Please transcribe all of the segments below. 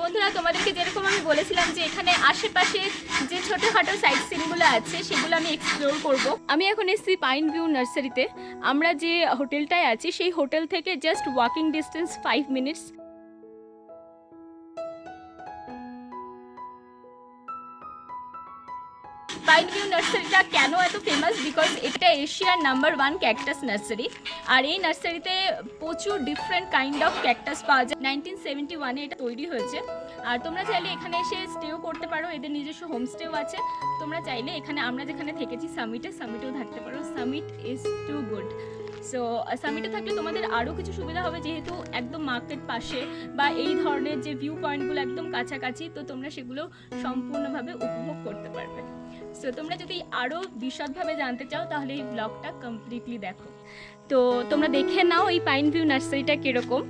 বন্ধুরা তোমাদেরকে যেরকম আমি বলেছিলাম যে এখানে আশেপাশে যে ছোটোখাটো সাইট সিনগুলো আছে সেগুলো আমি এক্সপ্লোর করব। আমি এখন এসেছি পাইন ভিউ নার্সারিতে। আমরা যে হোটেলটায় আছি সেই হোটেল থেকে just walking distance 5 minutes. Pine view নার্সারিটা কেন এত ফেমাস? বিকজ এটা এশিয়ার নাম্বার 1 ক্যাকটাস নার্সারি। আর এই নার্সারিতে প্রচুর ডিফারেন্ট কাইন্ড অফ ক্যাকটাস পাওয়া যায়। 1971-এ এটা তৈরি হয়েছে। আর তোমরা চাইলে এখানে এসে স্টেও করতে পারো, এদের নিজস্ব হোমস্টেও আছে। তোমরা চাইলে এখানে আমরা যেখানে থেকেছি সামিটেও থাকতে পারো। Summit is too good. So সামিটে থাকলে তোমাদের আরও কিছু সুবিধা হবে, যেহেতু একদম মার্কেট পাশে বা এই ধরনের যে ভিউ পয়েন্টগুলো একদম কাছাকাছি, তো তোমরা সেগুলো সম্পূর্ণভাবে উপভোগ করতে পারবে। সো তোমরা যদি আরও বিশদভাবে জানতে চাও তাহলে এই ব্লগটা কমপ্লিটলি দেখো। তো তোমরা দেখে নাও এই পাইন ভিউ নার্সারিটা কীরকম,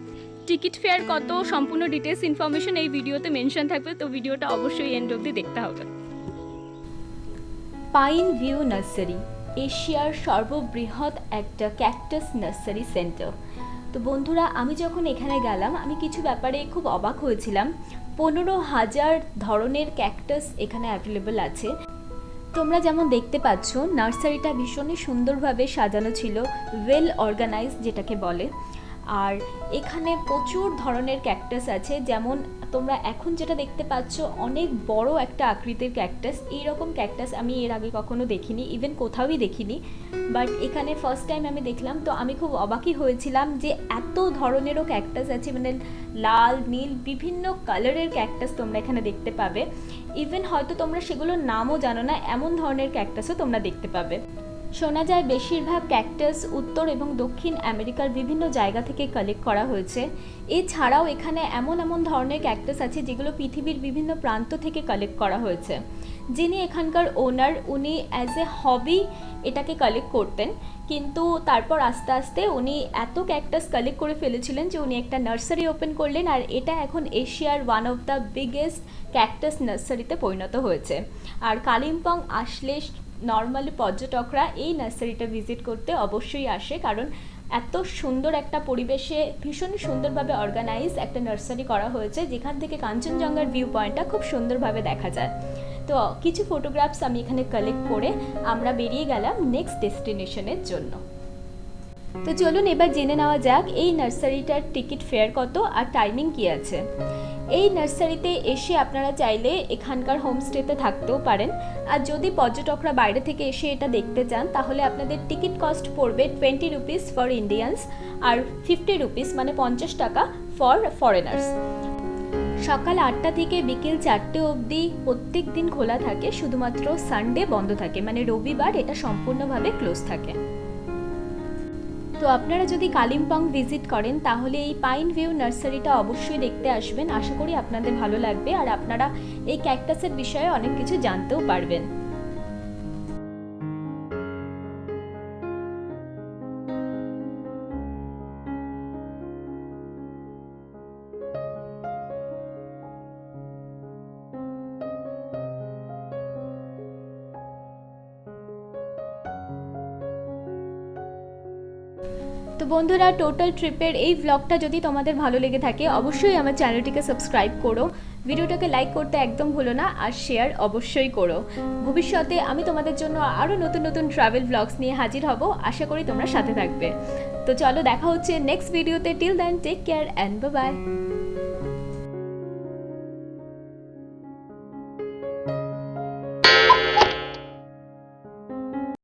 টিকিট ফেয়ার কত, সম্পূর্ণ ডিটেলস ইনফরমেশন এই ভিডিওতে মেনশন থাকবে। তো ভিডিওটা অবশ্যই এন্ড অবধি দেখতে হবে। পাইন ভিউ নার্সারি এশিয়ার সর্ববৃহৎ একটা ক্যাকটাস নার্সারি সেন্টার। তো বন্ধুরা, আমি যখন এখানে গেলাম আমি কিছু ব্যাপারে খুব অবাক হয়েছিলাম। 15,000 ধরনের ক্যাকটাস এখানে অ্যাভেলেবল আছে। তোমরা যেমন দেখতে পাচ্ছ নার্সারিটা ভীষণই সুন্দরভাবে সাজানো ছিল, ওয়েল অর্গানাইজ যেটাকে বলে। আর এখানে প্রচুর ধরনের ক্যাকটাস আছে, যেমন তোমরা এখন যেটা দেখতে পাচ্ছ অনেক বড় একটা আকৃতির ক্যাকটাস। এইরকম ক্যাকটাস আমি এর আগে কখনো দেখিনি, ইভেন কোথাওই দেখিনি, বাট এখানে ফার্স্ট টাইম আমি দেখলাম। তো আমি খুব অবাকই হয়েছিলাম যে এত ধরনেরও ক্যাকটাস আছে, মানে লাল নীল বিভিন্ন কালারের ক্যাকটাস তোমরা এখানে দেখতে পাবে। ইভেন হয়তো তোমরা সেগুলোর নামও জানো না, এমন ধরনের ক্যাকটাসও তোমরা দেখতে পাবে। শোনা যায় বেশিরভাগ ক্যাকটাস উত্তর এবং দক্ষিণ আমেরিকার বিভিন্ন জায়গা থেকে কালেক্ট করা হয়েছে। এছাড়াও এখানে এমন ধরনের ক্যাকটাস আছে যেগুলো পৃথিবীর বিভিন্ন প্রান্ত থেকে কালেক্ট করা হয়েছে। যিনি এখানকার ওনার, উনি অ্যাজ এ হবি এটাকে কালেক্ট করতেন, কিন্তু তারপর আস্তে আস্তে উনি এত ক্যাকটাস কালেক্ট করে ফেলেছিলেন যে উনি একটা নার্সারি ওপেন করলেন। আর এটা এখন এশিয়ার one of the biggest cactus নার্সারিতে পরিণত হয়েছে। আর কালিম্পং আসলে নর্মালি পর্যটকরা এই নার্সারিটা ভিজিট করতে অবশ্যই আসে, কারণ এত সুন্দর একটা পরিবেশে ভীষণ সুন্দরভাবে অর্গানাইজ একটা নার্সারি করা হয়েছে, যেখান থেকে কাঞ্চনজঙ্ঘার ভিউ পয়েন্টটা খুব সুন্দরভাবে দেখা যায়। তো কিছু ফটোগ্রাফস আমি এখানে কালেক্ট করে আমরা বেরিয়ে গেলাম নেক্সট ডেস্টিনেশনের জন্য। তো চলুন এবার জেনে নেওয়া যাক এই নার্সারিটার টিকিট ফেয়ার কত আর টাইমিং কী আছে। এই নার্সারিতে এসে আপনারা চাইলে এখানকার হোমস্টেতে থাকতেও পারেন। আর যদি পর্যটকরা বাইরে থেকে এসে এটা দেখতে চান তাহলে আপনাদের টিকিট কস্ট পড়বে 20 রুপিস ফর ইন্ডিয়ানস আর 50 রুপিস মানে 50 টাকা ফর ফরেনার্স। সকাল 8টা থেকে বিকেল 4টে অবধি প্রত্যেক দিন খোলা থাকে, শুধুমাত্র সানডে বন্ধ থাকে, মানে রবিবার এটা সম্পূর্ণভাবে ক্লোজ থাকে। তো আপনারা যদি কালিম্পং ভিজিট করেন তাহলে এই পাইন ভিউ নার্সারিটা অবশ্যই দেখতে আসবেন। আশা করি আপনাদের ভালো লাগবে আর আপনারা এই ক্যাকটাসের বিষয়ে অনেক কিছু জানতেও পারবেন। তো বন্ধুরা, টোটাল ট্রিপের এই ব্লগটা যদি তোমাদের ভালো লেগে থাকে অবশ্যই আমার চ্যানেলটিকে সাবস্ক্রাইব করো, ভিডিওটাকে লাইক করতে একদম ভুলো না, আর শেয়ার অবশ্যই করো। ভবিষ্যতে আমি তোমাদের জন্য আরও নতুন ট্রাভেল ব্লগস নিয়ে হাজির হব, আশা করি তোমরা সাথে থাকবে। তো চলো দেখা হচ্ছে নেক্সট ভিডিওতে। Till then take care and bye by.